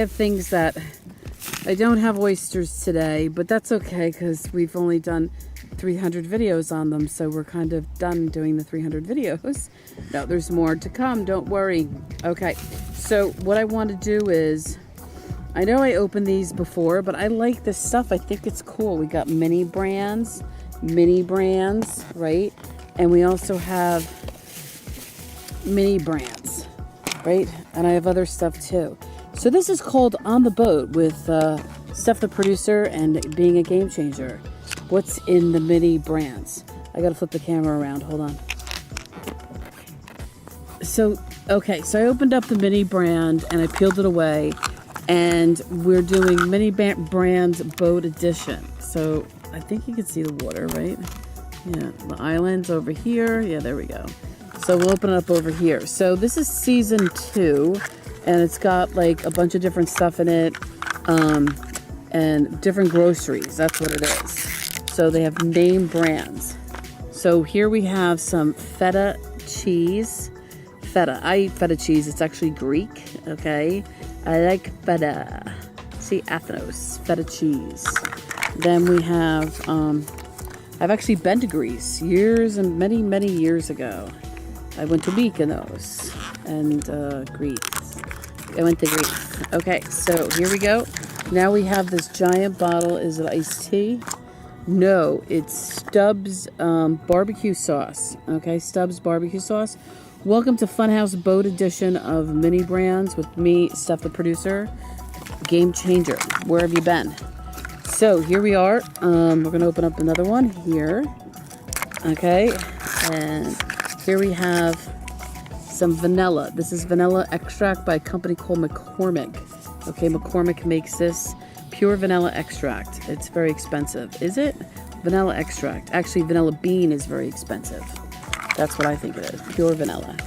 I have things that I don't have oysters today, but that's okay because we've only done 300 videos on them, so we're kind of done doing the 300 videos. No, there's more to come, don't worry. Okay, so what I want to do is, I know I opened these before, but I like this stuff. I think it's cool. We got mini brands, right? And we also have mini brands, right? And I have other stuff too. So this is called On the Boat with Steph the producer and Being a Game Changer. What's in the mini brands? I gotta flip the camera around, hold on. So, okay, so I opened up the mini brand and I peeled it away, and we're doing mini brands boat edition. So I think you can see the water, right? Yeah, the island's over here. Yeah, there we go. So we'll open it up over here. So this is season 2. And it's got like a bunch of different stuff in it, and different groceries. That's what it is. So they have name brands. So here we have some feta cheese. Feta. I eat feta cheese. It's actually Greek. Okay. I like feta. See, Athenos. Feta cheese. Then we have, I've actually been to Greece years and many, many years ago. I went to Mykonos and Greece. I went to Greece. Okay, so here we go. Now we have this giant bottle. Is it iced tea? No, it's Stubbs barbecue sauce. Okay, Stubbs barbecue sauce. Welcome to Funhouse Boat Edition of Mini Brands with me, Steph the producer. Game changer. Where have you been? So here we are. We're going to open up another one here. Okay, and here we have some vanilla. This is vanilla extract by a company called McCormick. Okay, McCormick makes this pure vanilla extract. It's very expensive. Is it? Vanilla extract. Actually, vanilla bean is very expensive. That's what I think it is. Pure vanilla.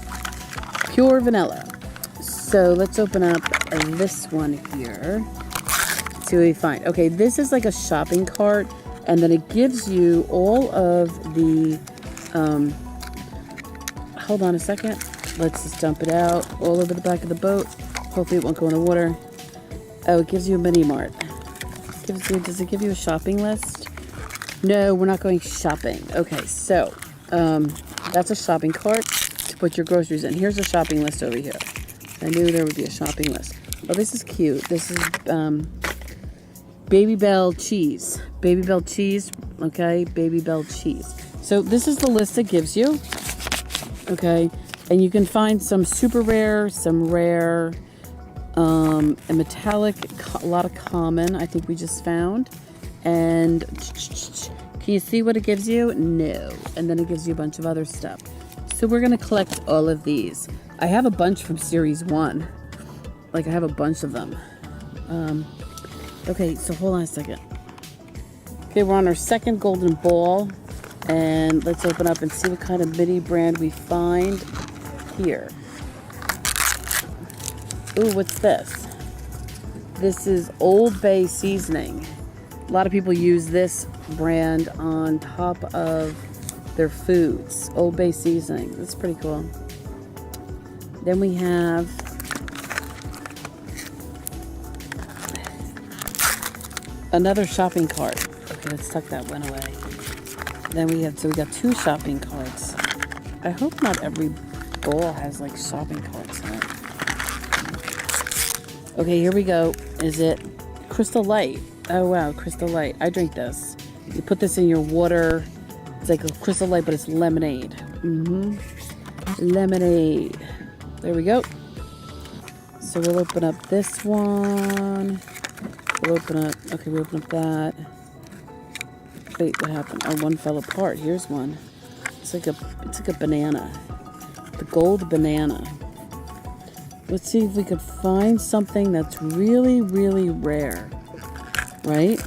Pure vanilla. So let's open up this one here. Let's see what we find. Okay, this is like a shopping cart, and then it gives you all of the, hold on a second. Let's just dump it out all over the back of the boat. Hopefully it won't go in the water. Oh, it gives you a mini mart. Does it give you a shopping list? No, we're not going shopping. Okay, so that's a shopping cart to put your groceries in. Here's a shopping list over here. I knew there would be a shopping list. Oh, this is cute. This is Baby Bell cheese. Baby Bell cheese. Okay, Baby Bell cheese. So this is the list it gives you. Okay. And you can find some super rare, some rare, a metallic, a lot of common, I think we just found. And can you see what it gives you? No. And then it gives you a bunch of other stuff. So we're going to collect all of these. I have a bunch from series 1. Like I have a bunch of them. Okay, so hold on a second. Okay, we're on our second golden ball. And let's open up and see what kind of mini brand we find here. Ooh, what's this? This is Old Bay seasoning. A lot of people use this brand on top of their foods. Old Bay seasoning. That's pretty cool. Then we have another shopping cart. Okay, let's tuck that one away. Then we got 2 shopping carts. I hope not every bowl has like shopping carts in it. Okay, here we go. Is it Crystal Light? Oh wow, Crystal Light. I drink this. You put this in your water. It's like a Crystal Light, but it's lemonade. Lemonade. There we go. So we'll open up this one. We'll open up that. Wait, what happened? Oh, one fell apart. Here's one. It's like a banana. The gold banana. Let's see if we could find something that's really, really rare. Right?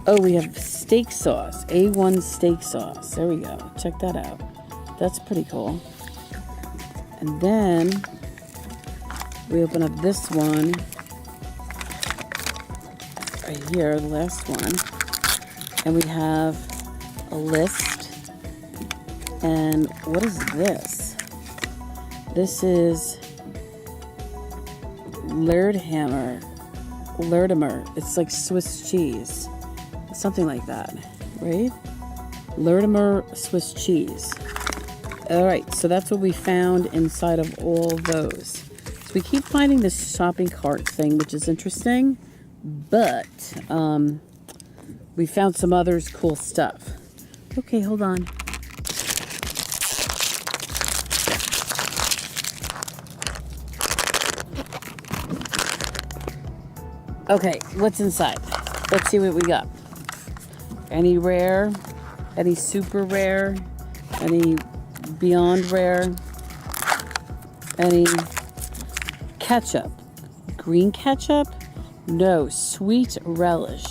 Oh, we have steak sauce. A1 steak sauce. There we go. Check that out. That's pretty cool. And then we open up this one. Right here, the last one. And we have a list. And what is this? This is Lerdhammer. It's like Swiss cheese. Something like that, right? Lerdhammer Swiss cheese. All right, so that's what we found inside of all those. So we keep finding this shopping cart thing, which is interesting, but we found some others cool stuff. Okay, hold on. Okay, what's inside? Let's see what we got. Any rare, any super rare, any beyond rare, any ketchup. Green ketchup? No, sweet relish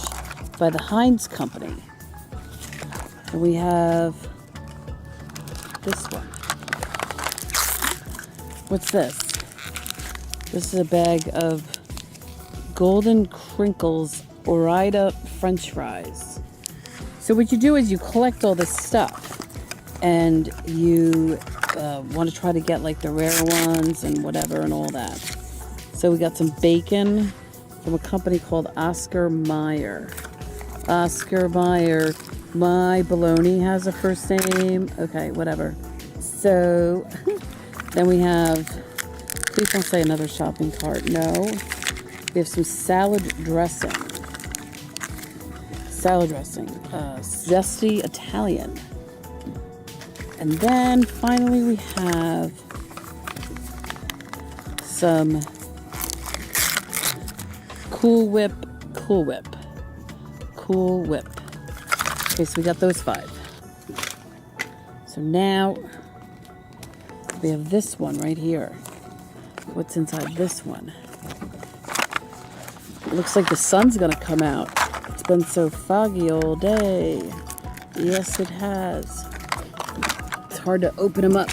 by the Heinz Company. And we have this one. What's this? This is a bag of Golden Crinkles Ore-Ida French fries. So what you do is you collect all this stuff, and you want to try to get like the rare ones and whatever and all that. So we got some bacon from a company called Oscar Mayer. Oscar Mayer. My baloney has a first name. Okay, whatever. So then we have, please don't say another shopping cart. No. We have some salad dressing. Zesty Italian. And then finally we have some Cool Whip. Okay, so we got those 5. So now we have this one right here. What's inside this one? It looks like the sun's gonna come out. It's been so foggy all day. Yes, it has. It's hard to open them up.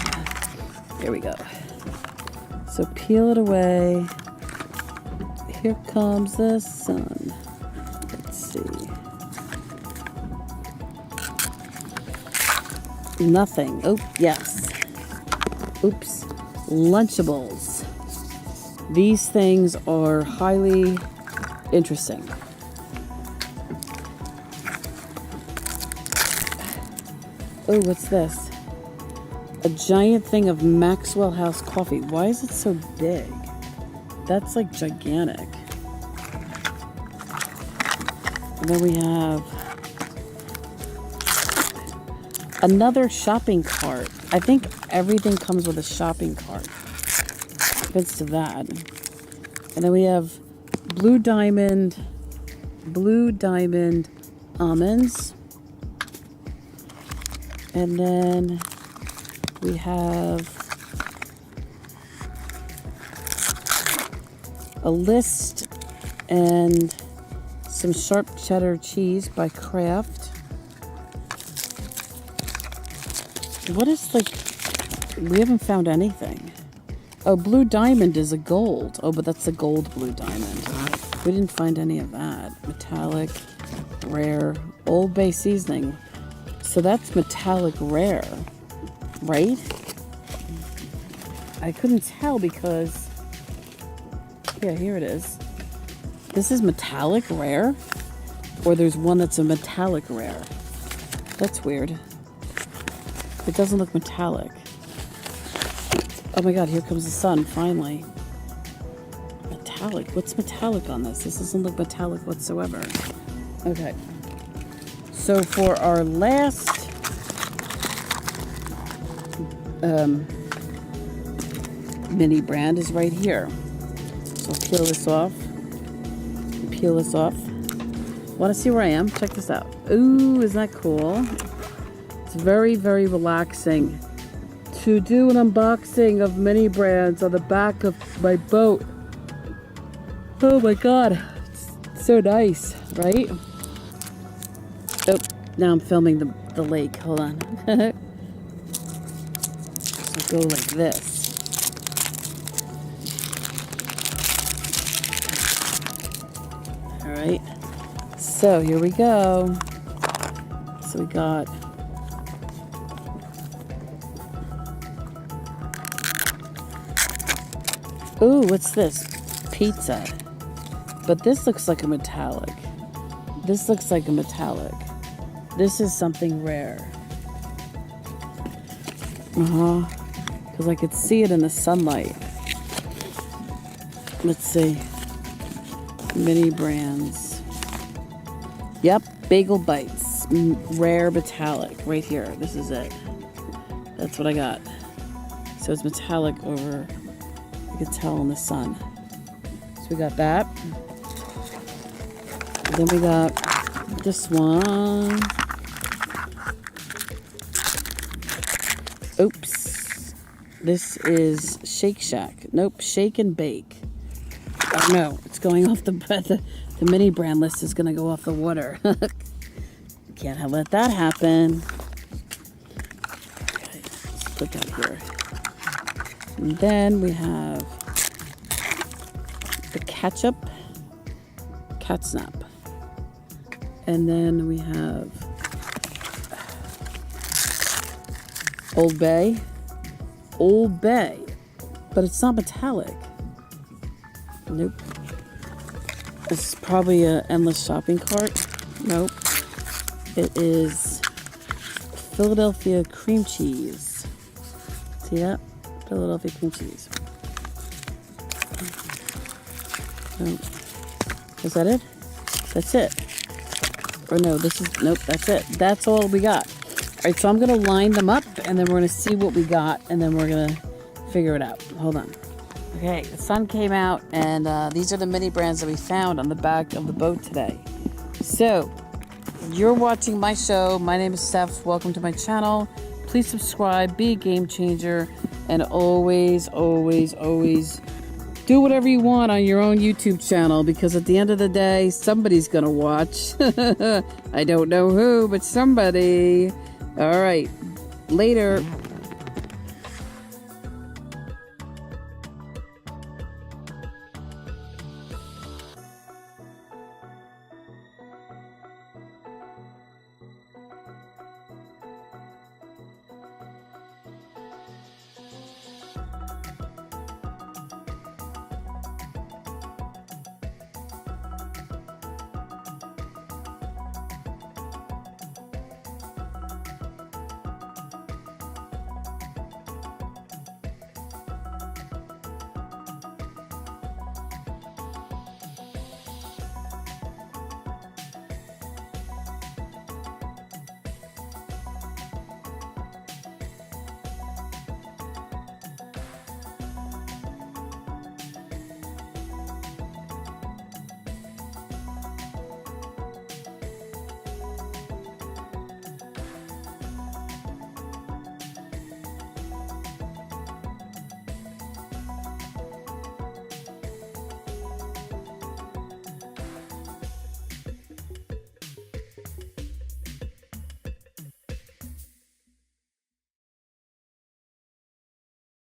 There we go. So peel it away. Here comes the sun. Let's see. Nothing. Oh, yes. Oops. Lunchables. These things are highly interesting. Oh, what's this? A giant thing of Maxwell House coffee. Why is it so big? That's like gigantic. And then we have another shopping cart. I think everything comes with a shopping cart. Fits to that. And then we have Blue Diamond almonds. And then we have a list and some sharp cheddar cheese by Kraft. What is like, we haven't found anything. Oh, Blue Diamond is a gold. Oh, but that's a gold Blue Diamond. We didn't find any of that. Metallic, rare, Old Bay seasoning. So that's metallic rare, right? I couldn't tell because, yeah, here it is. This is metallic rare, or there's one that's a metallic rare. That's weird. It doesn't look metallic. Oh my God, here comes the sun, finally. Metallic, what's metallic on this? This doesn't look metallic whatsoever. Okay. So for our last mini brand is right here. So I'll peel this off. Want to see where I am? Check this out. Ooh, isn't that cool? It's very, very relaxing to do an unboxing of mini brands on the back of my boat. Oh my God, it's so nice, right? Oh, now I'm filming the lake. Hold on. So go like this. All right. So here we go. So we got Ooh, what's this? Pizza. But this looks like a metallic. This looks like a metallic. This is something rare. Because I could see it in the sunlight. Let's see. Mini brands. Yep, Bagel Bites. Rare metallic. Right here. This is it. That's what I got. So it's metallic over, you could tell in the sun. So we got that. And then we got this one. Oops. This is Shake Shack. Nope, Shake and Bake. Oh no, it's going off the mini brand list is going to go off the water. Can't let that happen. Okay, let's put that here. And then we have the ketchup, catnap. And then we have Old Bay. Old Bay. But it's not metallic. Nope. This is probably an endless shopping cart. Nope. It is Philadelphia cream cheese. See that? Philadelphia cream cheese. Nope. Is that it? That's it. Or no, this is, nope, that's it. That's all we got. All right, so I'm going to line them up, and then we're going to see what we got, and then we're going to figure it out. Hold on. Okay, the sun came out, and these are the mini brands that we found on the back of the boat today. So, you're watching my show. My name is Steph. Welcome to my channel. Please subscribe, be a game changer, and always, always, always do whatever you want on your own YouTube channel, because at the end of the day, somebody's going to watch. I don't know who, but somebody. All right, later.